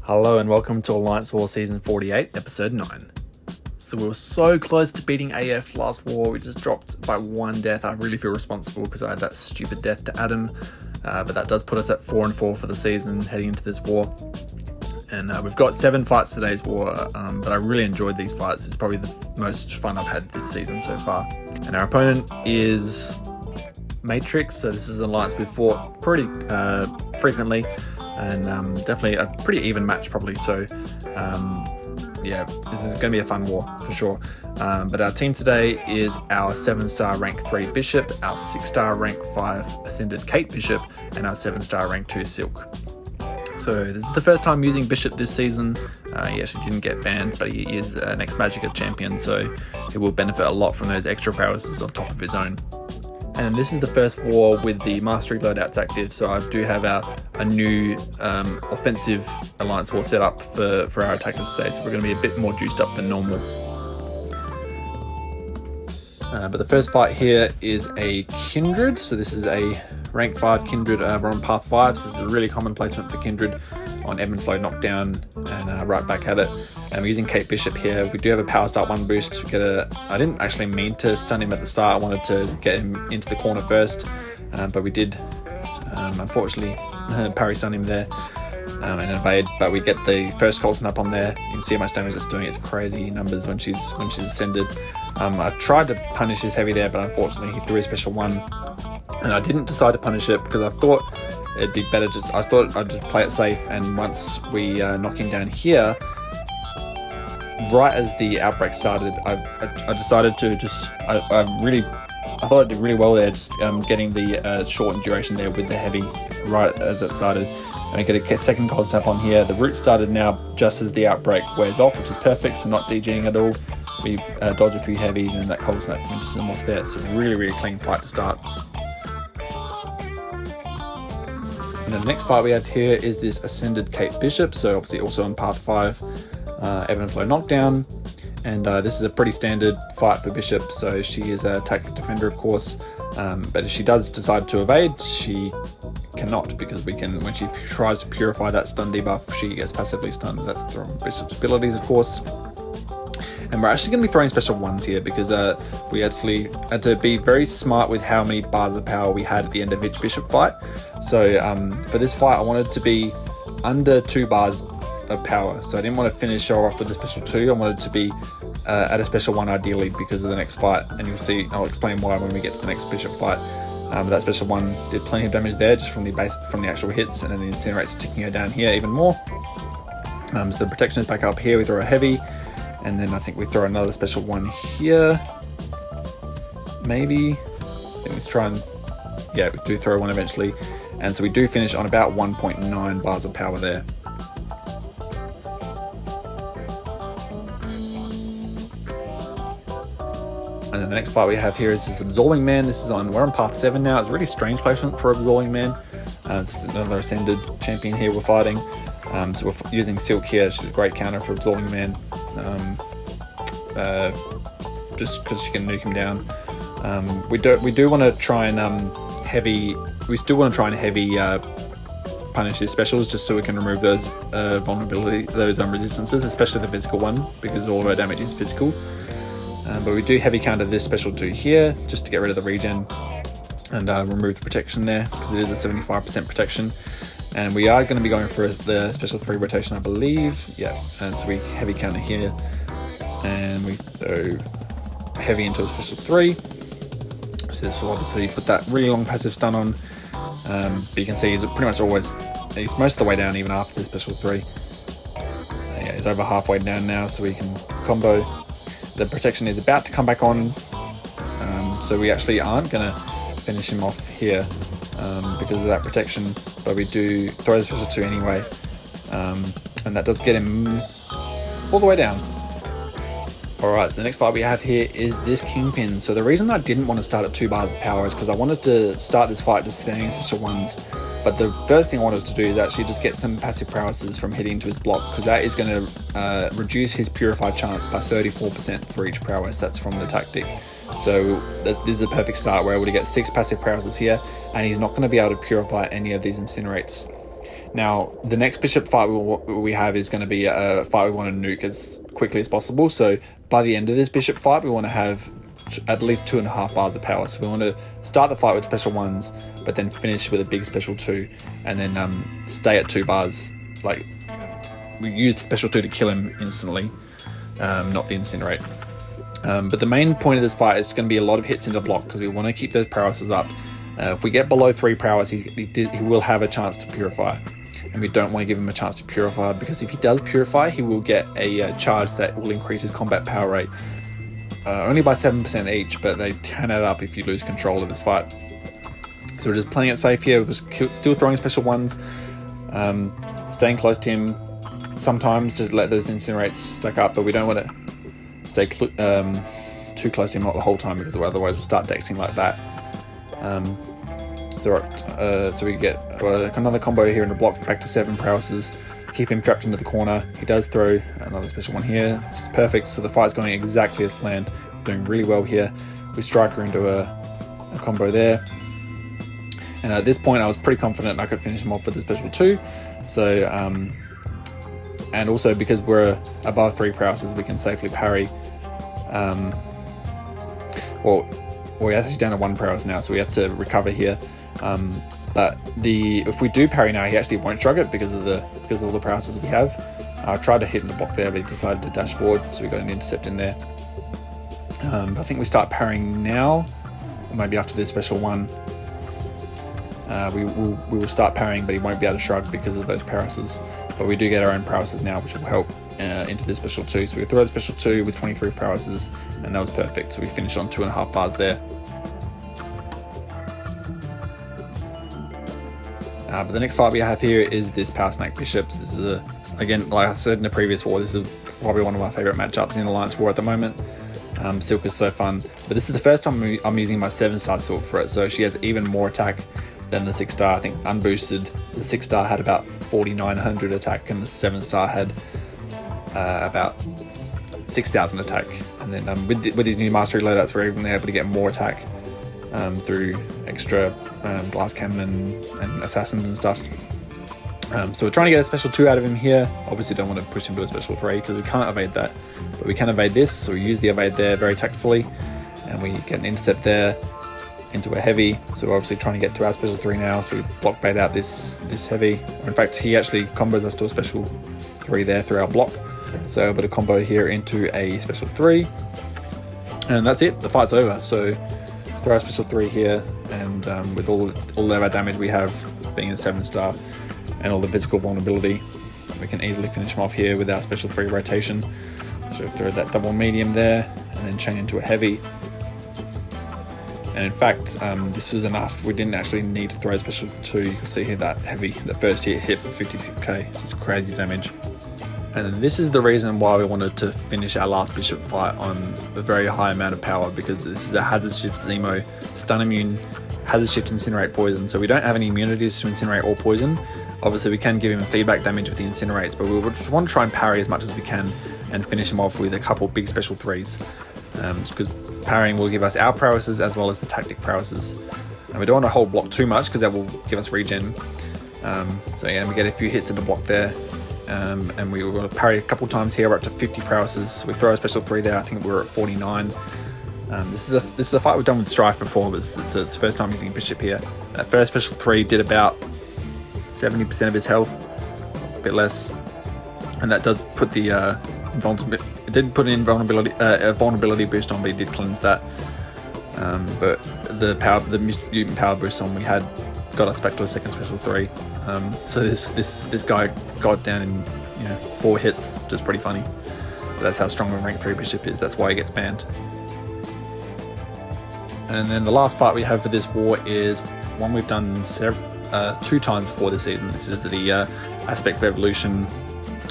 Hello and welcome to Alliance War Season 48, Episode 9. So we were so close to beating AF last war, we just dropped by one death. I really feel responsible because I had that stupid death to Adam, but that does put us at 4-4 for the season heading into this war. And we've got 7 fights today's war, but I really enjoyed these fights. It's probably the most fun I've had this season so far. And our opponent is Matrix, so this is an alliance we've fought pretty frequently, and definitely a pretty even match probably. So yeah, this is going to be a fun war for sure. But our team today is our 7-star rank 3 Bishop, our 6-star rank 5 Ascended Kate Bishop, and our 7-star rank 2 Silk. So this is the first time using Bishop this season. He actually didn't get banned, but he is an ex-Magicka champion, so he will benefit a lot from those extra prowesses on top of his own. And this is the first war with the Mastery loadouts active, so I do have a new offensive Alliance war set up for our attackers today, so we're going to be a bit more juiced up than normal. But the first fight here is a Kindred, so this is a rank 5 Kindred. We're on path 5, so this is a really common placement for Kindred on Ebb and Flow knockdown and right back at it. And we're using Kate Bishop here. We do have a power start 1 boost. I didn't actually mean to stun him at the start. I wanted to get him into the corner first, but we did unfortunately parry stun him there and evade. But we get the first Colson up on there. You can see how much damage it's doing. It's crazy numbers when she's ascended. I tried to punish his heavy there, but unfortunately he threw a special 1, and I didn't decide to punish it because I thought it'd be better I thought I'd just play it safe. And once we knock him down here, right as the outbreak started, I decided to I thought I did really well there, just getting the shortened duration there with the heavy right as it started. And I get a second cold snap on here. The root started now just as the outbreak wears off, which is perfect, so not DGing at all. We dodge a few heavies and that cold snap finishes them off there. It's a really clean fight to start. And then the next fight we have here is this Ascended Kate Bishop, so obviously also on path 5. Ebb and Flow knockdown, and this is a pretty standard fight for Bishop, so she is a tactic defender of course, but if she does decide to evade, she cannot, because when she tries to purify that stun debuff, she gets passively stunned. That's from Bishop's abilities of course. And we're actually going to be throwing special 1s here because we actually had to be very smart with how many bars of power we had at the end of each Bishop fight. So for this fight I wanted to be under 2 bars of power, so I didn't want to finish her off with a special 2. I wanted to be at a special 1 ideally because of the next fight, and you'll see, I'll explain why when we get to the next Bishop fight. But that special 1 did plenty of damage there just from the actual hits, and then the incinerates ticking her down here even more. So the protection is back up here. We throw a heavy, and then I think we throw another special 1 here. Maybe. I think we try and, yeah, we do throw 1 eventually, and so we do finish on about 1.9 bars of power there. And then the next fight we have here is this Absorbing Man. We're on path 7 now. It's a really strange placement for Absorbing Man. This is another Ascended champion here we're fighting. So we're using Silk here. She's a great counter for Absorbing Man. Just because she can nuke him down. We do want to try and we still want to try and heavy punish his specials just so we can remove those vulnerability, those resistances, especially the physical one, because all of our damage is physical. But we do heavy counter this special 2 here just to get rid of the regen and remove the protection there, because it is a 75% protection. And we are going to be going for the special 3 rotation, I believe. Yeah, and so we heavy counter here and we throw heavy into a special 3. So this will obviously put that really long passive stun on. But you can see he's pretty much he's most of the way down even after the special 3. Yeah, he's over halfway down now, so we can combo. The protection is about to come back on, so we actually aren't going to finish him off here because of that protection, but we do throw the special 2 anyway, and that does get him all the way down. Alright, so the next fight we have here is this Kingpin. So the reason I didn't want to start at 2 bars of power is because I wanted to start this fight just spamming special 1s. But the first thing I wanted to do is actually just get some passive prowesses from hitting into his block, because that is going to reduce his purified chance by 34% for each prowess. That's from the tactic. So this is a perfect start. We're able to get 6 passive prowesses here, and he's not going to be able to purify any of these incinerates. Now, the next bishop fight we have is going to be a fight we want to nuke as quickly as possible. So by the end of this bishop fight, we want to have at least 2.5 bars of power. So we want to start the fight with special 1s, but then finish with a big special 2, and then stay at 2 bars. Like, we use the special 2 to kill him instantly, not the incinerate. But the main point of this fight is going to be a lot of hits into block, because we want to keep those prowesses up. If we get below 3 prowess, he will have a chance to purify, and we don't want to give him a chance to purify, because if he does purify, he will get a charge that will increase his combat power rate only by 7% each, but they can add up if you lose control of this fight. So we're just playing it safe here. We're just still throwing special 1s, staying close to him, sometimes just let those incinerates stack up, but we don't want to stay too close to him, not the whole time, because otherwise we'll start dexing like that. So we get another combo here in the block, back to 7 prowesses, keep him trapped into the corner. He does throw another special 1 here, which is perfect. So the fight's going exactly as planned, doing really well here. We strike her into a combo there, and at this point I was pretty confident I could finish him off with the special 2. So and also because we're above 3 prowesses, we can safely parry. Well, we're actually down to 1 prowess now, so we have to recover here. But if we do parry now, he actually won't shrug it because of all the prowesses we have. I tried to hit in the block there, but he decided to dash forward, so we got an intercept in there. I think we start parrying now, or maybe after this special 1. We will start parrying, but he won't be able to shrug because of those prowesses. But we do get our own prowesses now, which will help into this special 2. So we throw the special 2 with 23 prowesses, and that was perfect. So we finish on 2.5 bars there. But the next fight we have here is this Power Snake Bishops. This is again, like I said in the previous war, this is probably one of my favorite matchups in Alliance War at the moment. Silk is so fun, but this is the first time I'm using my 7-star Silk for it, so she has even more attack than the 6-star. I think unboosted, the 6-star had about 4,900 attack, and the 7-star had about 6,000 attack. And then with these new mastery loadouts, we're even able to get more attack through extra glass cannon and assassins and stuff. So we're trying to get a special 2 out of him here. Obviously don't want to push him to a special 3 because we can't evade that, but we can evade this, so we use the evade there very tactfully, and we get an intercept there into a heavy. So we're obviously trying to get to our special 3 now, so we block bait out this heavy. In fact, he actually combos us to a special 3 there through our block, so able to combo here into a special 3, and that's it, the fight's over. So throw our special 3 here, and with all of our damage we have being a 7-star and all the physical vulnerability, we can easily finish him off here with our special 3 rotation. So throw that double medium there, and then chain into a heavy. And in fact, this was enough. We didn't actually need to throw a special 2. You can see here that heavy, the first hit for 56k, just crazy damage. And this is the reason why we wanted to finish our last bishop fight on a very high amount of power, because this is a hazard shift Zemo, stun immune, hazard shift incinerate poison. So we don't have any immunities to incinerate or poison. Obviously we can give him feedback damage with the incinerates, but we just want to try and parry as much as we can and finish him off with a couple big special 3s. Because parrying will give us our prowesses as well as the tactic prowesses. And we don't want to hold block too much because that will give us regen. So yeah, we get a few hits in the block there. And we will parry a couple times here. We're up to 50 prowesses. We throw a special 3 there. I think we're at 49. This is a fight we've done with Strife before, but it's the first time using Bishop here. That first special 3 did about 70% of his health, a bit less, and that does put the it did put in a vulnerability boost on, but it did cleanse that. But the mutant power boost on we had got us back to a second special 3. So this guy got down in 4 hits, which is pretty funny. But that's how strong a rank 3 bishop is. That's why he gets banned. And then the last fight we have for this war is one we've done 2 times before this season. This is the Aspect of Evolution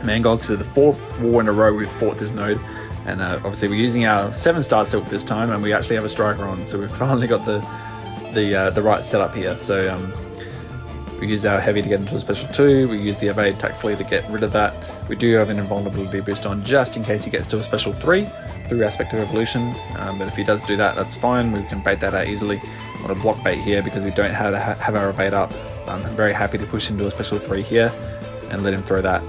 Mangog. So the 4th war in a row we've fought this node, and obviously we're using our 7-star Silk this time, and we actually have a striker on, so we've finally got the right setup here. So we use our heavy to get into a special 2, we use the evade tactfully to get rid of that. We do have an invulnerability boost on just in case he gets to a special 3 through Aspect of Evolution, but if he does do that, that's fine. We can bait that out easily. Want to block bait here because we don't have our evade up. I'm very happy to push him to a special 3 here and let him throw that.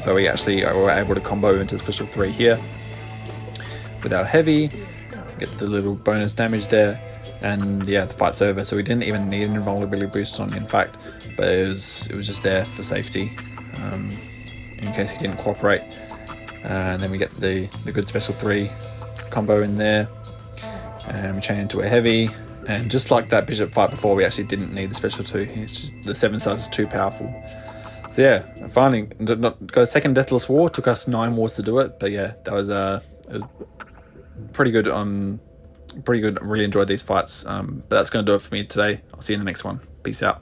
But we actually were able to combo into special 3 here with our heavy, get the little bonus damage there, and yeah, the fight's over. So we didn't even need an invulnerability boost on, in fact, but it was just there for safety, in case he didn't cooperate. And then we get the good special 3 combo in there, and we chain into a heavy. And just like that bishop fight before, we actually didn't need the special 2. It's just the 7 stars is too powerful. So yeah, finally got a second Deathless War. Took us 9 wars to do it, but yeah, that was it was pretty good. Pretty good. Really enjoyed these fights. But that's going to do it for me today. I'll see you in the next one. Peace out.